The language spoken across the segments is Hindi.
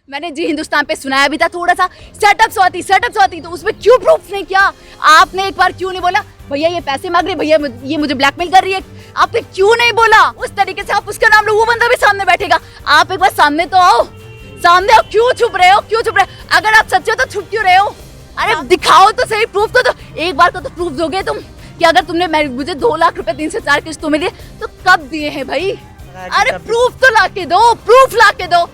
मैंने जी हिंदुस्तान पे सुनाया भी था थोड़ा सा सेटअप स्वाति, तो उसमें क्यों प्रूफ नहीं किया? आपने एक बार क्यों नहीं बोला भैया ये पैसे मांग रही, भैया ये मुझे ब्लैकमेल कर रही है? आपने क्यों नहीं बोला? उस तरीके से आप उसका नाम लो, वो बंदा भी सामने बैठेगा। आप एक बार सामने तो आओ, सामने आओ। क्यों छुप रहे हो? अगर आप सच्चे हो तो छुप क्यों रहे हो? अरे दिखाओ तो सही, प्रूफ तो एक बार को तो प्रूफ दोगे तुम कि अगर तुमने मुझे 2 लाख रुपए 3 से 4 किस्तों में दिए तो कब दिए हैं भाई? अरे प्रूफ तो लाके दो, प्रूफ लाके दो।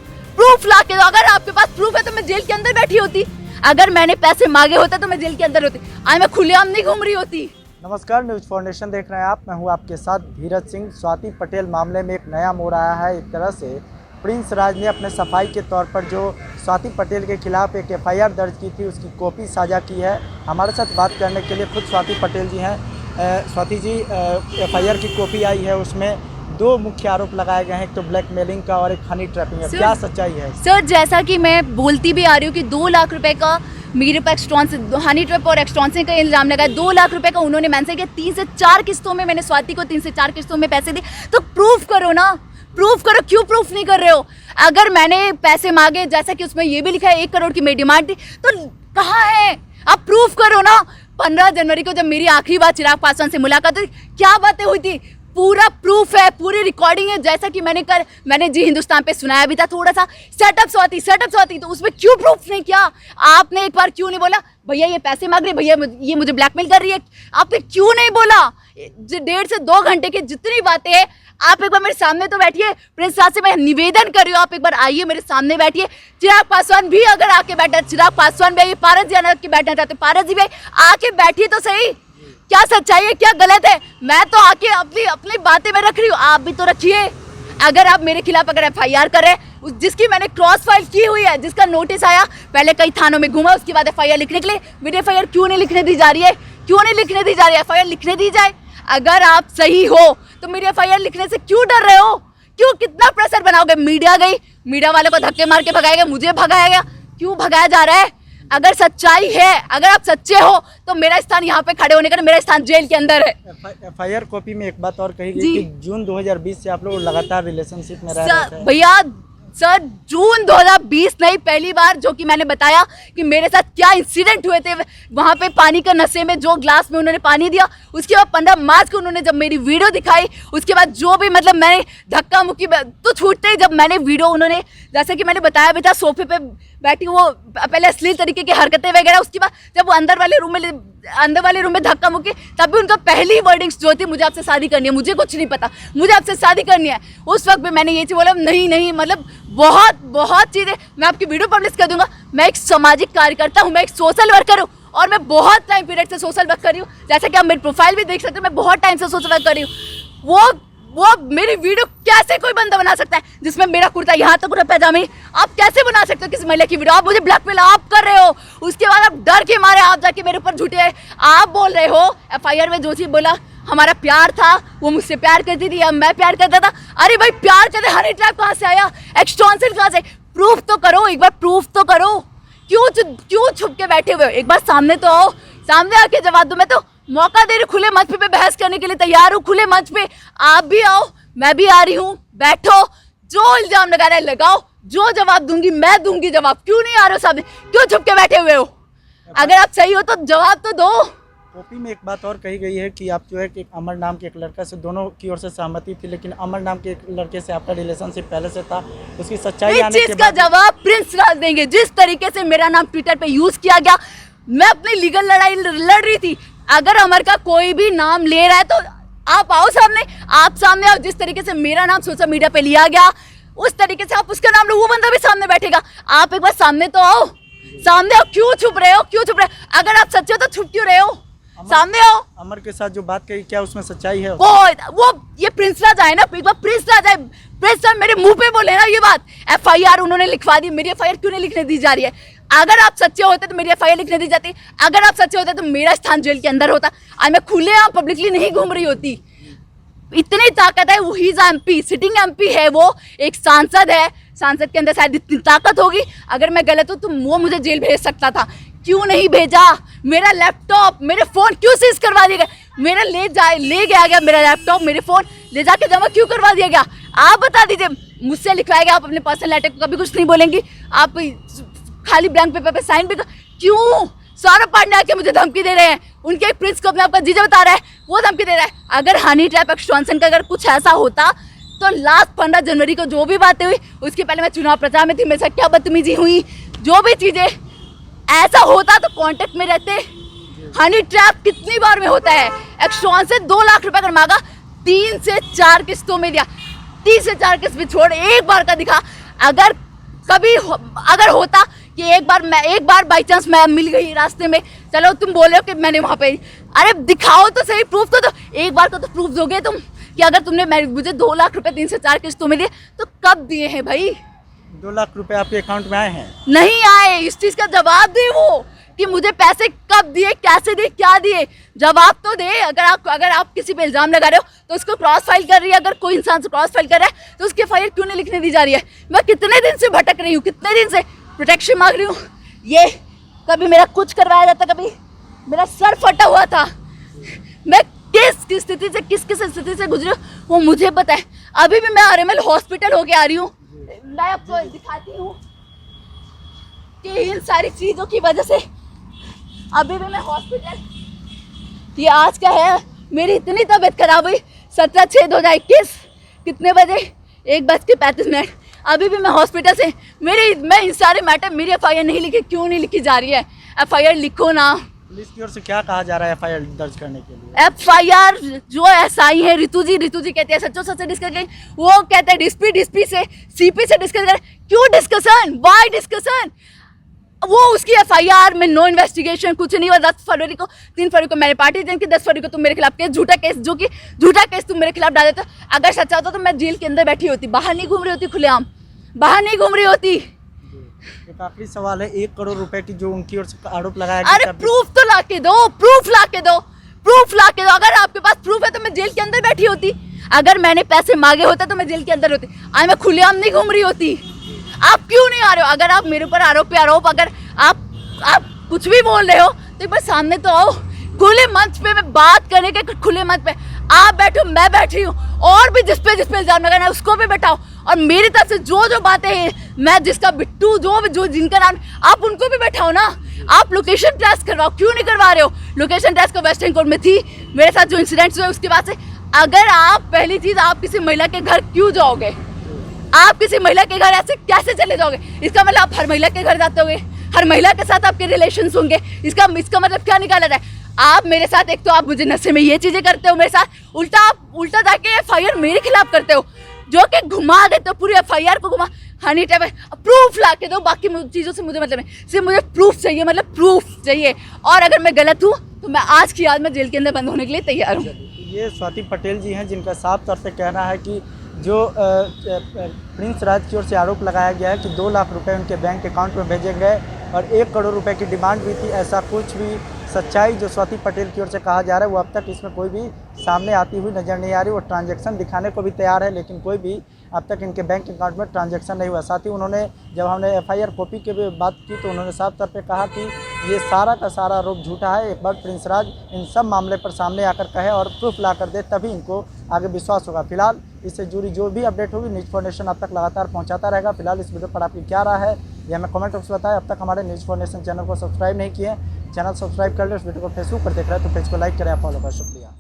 अगर आपके पास प्रूफ है तो मैं जेल के अंदर बैठी होती। अगर मैंने पैसे मांगे होते तो मैं जेल के अंदर होती। आज मैं खुलेआम नहीं घूम रही होती। नमस्कार, न्यूज फाउंडेशन देख रहे हैं आप। मैं हूं आपके साथ धीरज सिंह। स्वाति पटेल मामले में एक नया मोड़ आया है। एक तरह से प्रिंस राज ने अपने सफाई के तौर पर जो स्वाति पटेल के खिलाफ एक FIR दर्ज की थी उसकी कॉपी साझा की है। हमारे साथ बात करने के लिए खुद स्वाति पटेल जी हैं। स्वाति जी, FIR की कॉपी आई है, उसमें 2 मुख्य आरोप लगाए गए हैं, एक तो ब्लैकमेलिंग का और एक हनी ट्रैपिंग है। क्या सच्चाई है? सर, जैसा कि मैं बोलती भी आ रही हूँ कि 2 लाख रुपए का मेरे पर हनी ट्रैप और एक्सटॉर्शन का इल्जाम लगाया। 2 लाख रुपए का उन्होंने मेंशन किया। 3 से 4 किस्तों में मैंने स्वाति को 3 से 4 किस्तों में पैसे दिए। तो प्रूफ करो ना, प्रूफ करो। क्यों प्रूफ नहीं कर रहे हो? अगर मैंने पैसे मांगे, जैसा कि उसमें ये भी लिखा है 1 करोड़ की मैं डिमांड दी, तो कहाँ है? आप प्रूफ करो ना। 15 जनवरी को जब मेरी आखिरी बार चिराग पासवान से मुलाकात हुई, क्या बातें हुई थी? पूरा प्रूफ है, पूरी रिकॉर्डिंग है। जैसा कि मैंने जी हिंदुस्तान पे सुनाया भी था थोड़ा सा सेटअप स्वाति, तो उसमें क्यों प्रूफ नहीं किया? आपने एक बार क्यों नहीं बोला भैया ये पैसे मांग रही, भैया ये मुझे ब्लैकमेल कर रही है? आपने क्यों नहीं बोला? 1.5 से 2 घंटे की जितनी बातें हैं, आप एक बार मेरे सामने तो बैठिए। प्रिंस राज से मैं निवेदन कर रही हूँ, आप एक बार आइए मेरे सामने बैठिए। चिराग पासवान भी अगर आके बैठा, चिराग पासवान भी आइए, पारस जी आके बैठना चाहते, पारस जी भी आके बैठिए तो सही। क्या सच्चाई है, क्या गलत है? मैं तो आके अपनी बातें में रख रही हूँ, आप भी तो रखिए। अगर आप मेरे खिलाफ अगर FIR कर रहे हैं, जिसकी मैंने क्रॉस फाइल की हुई है, जिसका नोटिस आया, पहले कई थानों में घूमा, उसके बाद FIR लिखने के लिए मेरी FIR क्यों नहीं लिखने दी जा रही है? FIR लिखने दी जाए। अगर आप सही हो तो मेरी FIR लिखने से क्यों डर रहे हो? क्यों? कितना प्रेशर बनाओगे? मीडिया गई, मीडिया वालों को धक्के मार के भगाया गया, मुझे भगाया गया। क्यों भगाया जा रहा है? अगर सच्चाई है, अगर आप सच्चे हो तो मेरा स्थान यहाँ पे खड़े होने का, मेरा स्थान जेल के अंदर है। FIR कॉपी में एक बात और कही गई कि जून 2020 से आप लोग लगातार रिलेशनशिप में रह रहे थे। भैया सर, जून 2020 नहीं, पहली बार जो कि मैंने बताया कि मेरे साथ क्या इंसिडेंट हुए थे वहाँ पे, पानी का नशे में जो ग्लास में उन्होंने पानी दिया, उसके बाद 15 मार्च को उन्होंने जब मेरी वीडियो दिखाई, उसके बाद जो भी मतलब मैंने धक्का मुक्की तो छूटते ही जब मैंने वीडियो, उन्होंने जैसे कि मैंने बताया भी था, सोफे पे बैठी वो पहले अश्लील तरीके की हरकतें वगैरह, उसके बाद जब वो अंदर वाले रूम में धक्का मुक्की, तब भी उनका पहली वर्डिंग्स जो थी, मुझे आपसे शादी करनी है, मुझे कुछ नहीं पता, मुझे आपसे शादी करनी है। उस वक्त भी मैंने ये चीज़ बोला, नहीं, मतलब बहुत चीज़ें मैं आपकी वीडियो पब्लिश कर दूंगा। मैं एक सामाजिक कार्यकर्ता हूँ, मैं एक सोशल वर्कर हूँ, और मैं बहुत टाइम पीरियड से सोशल वर्क कर रही हूँ। जैसा कि आप मेरी प्रोफाइल भी देख सकते हो, मैं बहुत टाइम से सोशल वर्क कर रही हूँ। वो मेरी वीडियो कैसे कोई बंदा बना सकता है जिसमें मेरा कुर्ता यहाँ तक पूरा पैजामे? आप कैसे बना सकते हो किसी महिला की वीडियो? आप मुझे ब्लैकमेल आप कर रहे हो, उसके बाद आप डर के मारे आप जाके मेरे ऊपर झूठे आप बोल रहे हो। FIR में जो चीज बोला हमारा प्यार था, वो मुझसे प्यार करती थी, मैं प्यार करता था। अरे भाई, प्यार करते हनी ट्रैप कहाँ से आया? एक्सटॉर्शन कहाँ से? प्रूफ तो करो, एक बार प्रूफ तो करो। क्यों छुप के बैठे हुए हो? एक बार सामने तो आओ, सामने आके जवाब दो। मैं तो मौका दे रही, खुले मंच पे बहस करने के लिए तैयार हूँ। खुले मंच पे आप भी आओ, मैं भी आ रही हूँ, बैठो, जो इल्जाम लगा रहे लगाओ, जो जवाब दूंगी मैं दूंगी जवाब। क्यों नहीं आ रहे हो सामने? क्यों छुप के बैठे हुए हो? अगर आप सही हो तो जवाब तो दो। कॉपी में एक बात और कही गई है कि आप जो है कि अमर नाम के एक लड़का से, दोनों की ओर से सहमति थी, लेकिन अमर नाम के एक लड़के से आपका रिलेशनशिप पहले से था। उसकी सच्चाई आने के बाद का जवाब प्रिंस राज देंगे। जिस तरीके से मेरा नाम ट्विटर पे यूज किया गया, मैं अपनी लीगल लड़ाई लड़ रही थी। अगर अमर का कोई भी नाम ले रहा है तो आप आओ सामने, आप सामने आओ। जिस तरीके से मेरा नाम सोशल मीडिया पे लिया गया, उस तरीके से आप उसका नाम लो, वो बंदा भी सामने बैठेगा। आप एक बार सामने तो आओ, सामने आओ। क्यों छुप रहे हो? अगर आप सच्चे हो तो छुप क्यों रहे हो? सामने आओ। अमर के साथ जो बात कही, क्या उसमें सच्चाई है? वो ये प्रिंस राज आए ना, एक बार प्रिंस राज आए, प्रिंस राज मेरे मुंह पे बोले ना ये बात। FIR उन्होंने लिखवा दी, मेरी FIR क्यों नहीं लिखने दी जा रही है? अगर आप सच्चे होते तो मेरी FIR लिखने दी जाती। अगर आप सच्चे होते तो मेरा स्थान जेल के अंदर होता। आज मैं खुलेआम पब्लिकली नहीं घूम रही होती। इतनी ताकत है, वो ही MP, सिटिंग MP है, वो एक सांसद है, सांसद के अंदर शायद इतनी ताकत होगी। अगर मैं गलत हूँ तो वो मुझे जेल भेज सकता था, क्यों नहीं भेजा? मेरा लैपटॉप, मेरे फोन क्यों सीज करवा दिया गया? मेरा ले गया मेरा लैपटॉप, मेरे फोन ले जाके जमा क्यों करवा दिया गया? आप बता दीजिए। मुझसे लिखवाएंगे, आप अपने पर्सनल लेटर को कभी कुछ नहीं बोलेंगी, आप खाली ब्लैंक पेपर पे साइन भी क्यों? सौरभ पांडे आके मुझे धमकी दे रहे हैं, उनके एक प्रिंस को अपने आपका जीजा बता रहा है, वो धमकी दे रहा है। अगर हनी ट्रैप एक्सटेंशन का अगर कुछ ऐसा होता तो लास्ट 15 जनवरी को जो भी बातें हुई, उसके पहले मैं चुनाव प्रचार में थी, मेरे साथ क्या बदतमीजी हुई, जो भी चीजें ऐसा होता तो कांटेक्ट में रहते। हनी ट्रैप कितनी बार में होता है? एक्सटेंशन 2 लाख रुपए कर मांगा, 3 से 4 किस्तों में दिया, 3 से 4 किस्त भी छोड़, एक बार का दिखा। अगर कभी अगर होता कि एक बार बाई चांस मैं मिल गई रास्ते में, चलो तुम बोले हो कि मैंने वहाँ पे, अरे दिखाओ तो सही प्रूफ तो एक बार का तो प्रूफ दोगे तुम कि अगर तुमने मुझे 2 लाख रुपए 3 से 4 किस्तों में दिए तो कब दिए हैं भाई? 2 लाख रुपए आपके अकाउंट में आए हैं? नहीं आए। इस चीज का जवाब दे वो कि मुझे पैसे कब दिए, कैसे दिए, क्या दिए, जवाब तो दे। अगर आप किसी पे इल्जाम लगा रहे हो तो उसको क्रॉस फाइल कर रही है, अगर कोई इंसान से क्रॉस फाइल कर रहा है तो उसकी एफआईआर क्यों नहीं लिखने दी जा रही है? मैं कितने दिन से भटक रही हूँ, कितने दिन से प्रोटेक्शन मांग रही हूँ। ये कभी मेरा कुछ करवाया जाता, कभी मेरा सर फटा हुआ था। मैं किस स्थिति से किस स्थिति से गुजरी हूँ वो मुझे पता है। अभी भी मैं आरएमएल हॉस्पिटल होके आ रही हूँ, मैं आपको दिखाती हूँ कि इन सारी चीजों की वजह से अभी भी मैं हॉस्पिटल, ये आज का है, मेरी इतनी तबीयत खराब हुई 17/6/2021 कितने बजे 1:35। अभी भी मैं हॉस्पिटल से, मैं इन सारे मैटर, मेरी एफआईआर नहीं लिखी, क्यों नहीं लिखी जा रही है? एफआईआर लिखो ना। पुलिस की ओर से क्या कहा जा रहा है एफआईआर दर्ज करने के लिए? एफआईआर जो एसआई है रितु जी कहते हैं, सच्चो सच से डिस्कस करें, वो कहते हैं डीएसपी से सीपी से डिस्कस करें। क्यों डिस्कशन? Y discussion? वो उसकी एफआईआर में नो इन्वेस्टिगेशन, कुछ नहीं हुआ। 3 फरवरी को मैंने पार्टी ज्वाइन की, 10 फरवरी को तुम मेरे खिलाफ केस, झूठा केस तुम मेरे खिलाफ डाले थे। अगर सच्चा होता तो मैं जेल के अंदर बैठी होती, बाहर नहीं घूम रही होती, खुलेआम बाहर नहीं घूम रही होती। एक आखिरी सवाल है, 1 करोड़ रुपए की जो उनकी ओर से आरोप लगाया गया, अरे प्रूफ तो ला के दो, प्रूफ ला के दो। अगर आपके पास प्रूफ है तो मैं जेल के अंदर बैठी होती। अगर मैंने पैसे मांगे होते तो मैं जेल के अंदर होती, आज मैं खुलेआम नहीं घूम रही होती। आप क्यों नहीं आ रहे हो? अगर आप मेरे ऊपर आरोप अगर आप कुछ भी बोल रहे हो तो एक बार सामने तो आओ, खुले मंच पे मैं बात करने के, खुले मंच पे आप बैठो, मैं बैठी हूँ, और भी जिस पे इल्जाम लगाना है उसको भी बैठाओ, और मेरी तरफ से जो बातें हैं, मैं जिसका बिट्टू जो जिनका नाम, आप उनको भी बैठाओ ना। आप लोकेशन ट्रेस करवाओ, क्यों नहीं करवा रहे हो? लोकेशन ट्रेस को वेस्टर्न कोर्ट में थी, मेरे साथ जो इंसिडेंट्स हुए उसके बाद से। अगर आप, पहली चीज, आप किसी महिला के घर क्यों जाओगे? आप किसी महिला के घर ऐसे कैसे चले जाओगे? इसका मतलब आप हर महिला के घर जाते होगे, हर महिला के साथ आपके रिलेशंस होंगे, इसका मतलब क्या निकाला जाए? आप मेरे साथ, एक तो आप मुझे नशे में ये चीजें करते हो मेरे साथ, उल्टा जाके एफआईआर मेरे खिलाफ करते हो, जो कि घुमा देते हो पूरी एफआईआर को घुमा। हनी ट्रैप प्रूफ ला के दो, बाकी चीजों से मुझे मतलब नहीं, सिर्फ मुझे प्रूफ चाहिए, मतलब प्रूफ चाहिए। और अगर मैं गलत हूँ तो मैं आज की आज में जेल के अंदर बंद होने के लिए तैयार हूँ। ये स्वाति पटेल जी हैं, जिनका साफ तौर पे कहना है कि जो प्रिंस राज की ओर से आरोप लगाया गया है कि 2 लाख रुपए उनके बैंक अकाउंट में भेजे गए और 1 करोड़ रुपए की डिमांड भी थी। ऐसा कुछ भी सच्चाई जो स्वाति पटेल की ओर से कहा जा रहा है वो अब तक इसमें कोई भी सामने आती हुई नज़र नहीं आ रही। वो ट्रांजैक्शन दिखाने को भी तैयार है, लेकिन कोई भी अब तक इनके बैंक अकाउंट में ट्रांजैक्शन नहीं हुआ। साथ ही उन्होंने, जब हमने एफआईआर कॉपी की भी बात की तो उन्होंने साफ तौर पे कहा कि ये सारा का सारा आरोप झूठा है। एक बार प्रिंस राज इन सब मामले पर सामने आकर कहे और प्रूफ ला कर दे, तभी इनको आगे विश्वास होगा। फिलहाल इससे जुड़ी जो भी अपडेट होगी न्यूज़ फॉर आप तक लगातार पहुँचाता रहेगा। फिलहाल इस वीडियो पर आपकी क्या राय है ये हमें कमेंट बॉक्स में बताएं। अब तक हमारे न्यूज़ फॉर चैनल को सब्सक्राइब नहीं किए, चैनल सब्सक्राइब कर ले। उस वीडियो को फेसबुक पर देख रहे हैं तो पेज को लाइक करें, फॉलो करें। शुक्रिया।